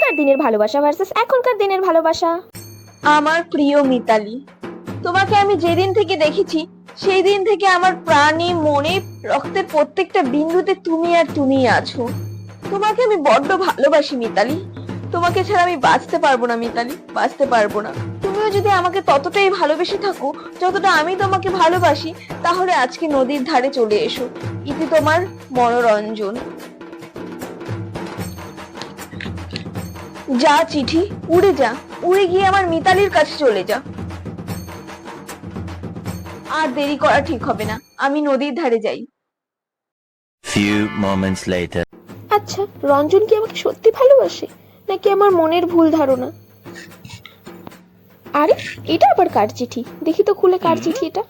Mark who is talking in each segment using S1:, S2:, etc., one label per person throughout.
S1: আগেকার দিনের ভালোবাসা ভার্সেস এখনকার দিনের ভালোবাসা।
S2: আমার প্রিয় মিতালি, তোমাকে আমি যেদিন থেকে দেখেছি সেই দিন থেকে আমার প্রাণে মনে রক্তের প্রত্যেকটা বিন্দুতে তুমি আর তুমিই আছো। তোমাকে আমি বড্ড ভালোবাসি মিতালি। তোমাকে ছাড়া আমি বাঁচতে পারবো না মিতালি, বাঁচতে পারবো না। তুমিও যদি আমাকে ততটাই ভালোবেসে থাকো যতটা আমি তোমাকে ভালোবাসি, তাহলে আজকে নদীর ধারে চলে এসো। ইতি তোমার মনোরঞ্জন। যা চিঠি, উড়ে যা, উড়ে গিয়ে আমার মিতালির কাছে চলে যা। আর দেরি করা ঠিক হবে না, আমি নদীর ধারে যাই।
S3: Few moments later.
S1: আচ্ছা, রঞ্জন কি আমাকে সত্যি ভালোবাসে নাকি আমার মনের ভুল ধারণা? আরে, এটা আবার কার চিঠি? দেখি তো খুলে কার চিঠি এটা।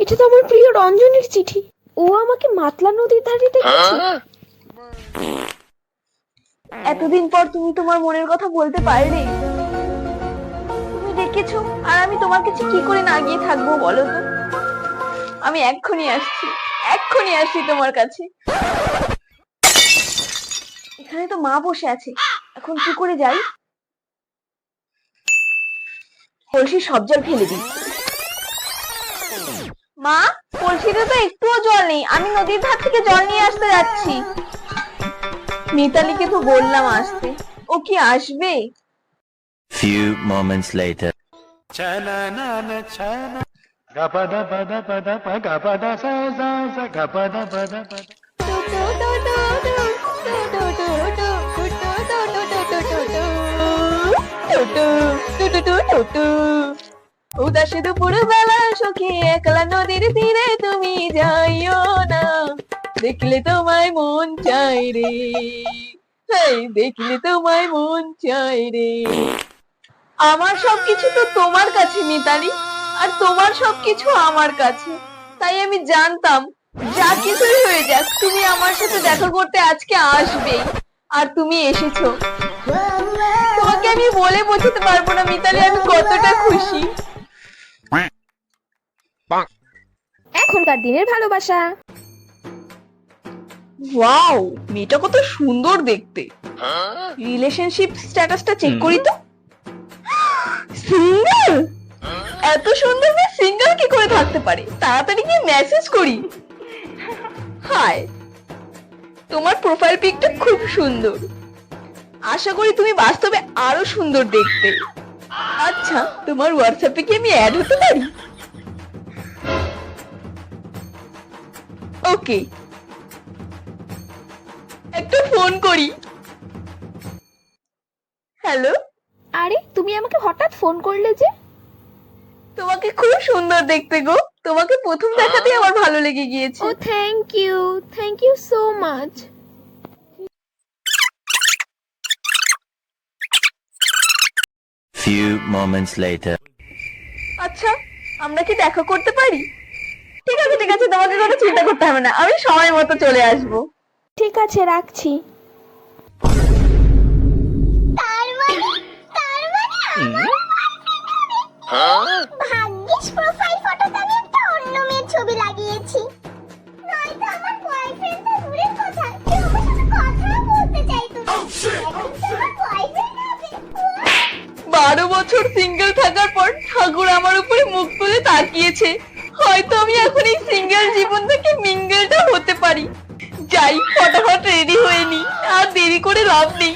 S1: এটা তো আমার প্রিয় রঞ্জনের চিঠি। ও আমাকে মাতলা নদীর ধারে দেখেছে।
S2: এতদিন পর তুমি তোমার মনের কথা বলতে পারলে। তুমি ডেকেছো আর আমি তোমার কাছে কি করে না গিয়ে থাকবো বলো তো? আমি এক্ষুনি আসছি, এক্ষুনি আসছি তোমার কাছে। এখানে তো মা বসে আছে, এখন কি করে যাই? কলসির সব জল ফেলে দিই। মা, কলসিতে তো একটুও জল নেই, আমি নদীর ধার থেকে জল নিয়ে আসতে যাচ্ছি। মিতালিকে তো বললাম আসতে, ও কি আসবে?
S3: Few moments later.
S4: Gapada pada pada pa gapada sa sa sa gapada pada pada.
S2: উদাসী দুপুর বেলা সখী একলা নদীর তীরে তুমি যাইও না, দেখলে তোমায় মন চাই রে, দেখলে তোমায় মন চাই রে। আমার সবকিছু তো তোমার কাছে মিতালি, আর তোমার সবকিছু আমার কাছে। তাই আমি জানতাম যা কিছুই হয়ে যাক তুমি আমার সাথে দেখা করতে আজকে আসবেই, আর তুমি এসেছো। তোমাকে আমি বলে বোঝাতে পারবো না মিতালি আমি কতটা খুশি।
S1: এখনকার দিনের ভালোবাসা।
S2: ওয়াও, মেয়েটা কত সুন্দর দেখতে। রিলেশনশিপ স্ট্যাটাসটা চেক করি তো। সিঙ্গেল? এত সুন্দর মেয়ে সিঙ্গেল কি করে থাকতে পারে? তাড়াতাড়ি গিয়ে মেসেজ করি। হাই, তোমার প্রোফাইল পিকটা খুব সুন্দর। আশা করি তুমি বাস্তবে আরো সুন্দর দেখতে। আচ্ছা, তোমার হোয়াটসঅ্যাপে কি আমি অ্যাড হতে পারি? ওকে, একটা ফোন করি। হ্যালো,
S1: আরে, তুমি আমাকে হঠাৎ ফোন করলে যে?
S2: তোমাকে খুব সুন্দর দেখতে গো। তোমাকে প্রথম দেখাতেই আমার ভালো লেগে গিয়েছে।
S1: Oh thank you so much.
S3: Few moments later.
S2: আচ্ছা, আমরা কি দেখা করতে পারি? ঠিক আছে ঠিক আছে, তোমাকে কোনো চিন্তা করতে হবে না, আমি সময় মতো চলে আসবো।
S1: ঠিক আছে, রাখছি।
S5: ভাগ্যিস প্রোফাইল ফটোতে আমি একটা অন্য মেয়ের ছবি লাগিয়েছি, নয়তো আমার বয়ফ্রেন্ড তো দূরের কথা, কেউ আমার সাথে কথাও বলতে চাইতো না। এখন তো আমার বয়ফ্রেন্ড হবে।
S2: 12 বছর সিঙ্গেল থাকার পর ঠাকুর আমার উপরে মুখ তুলে তাকিয়েছে। হয়তো আমি এখন এই সিঙ্গেল জীবন থেকে মিঙ্গেলটা হতে পারি। যাই, ফটাফট রেডি হয়ে নি, আর দেরি করে লাভ নেই।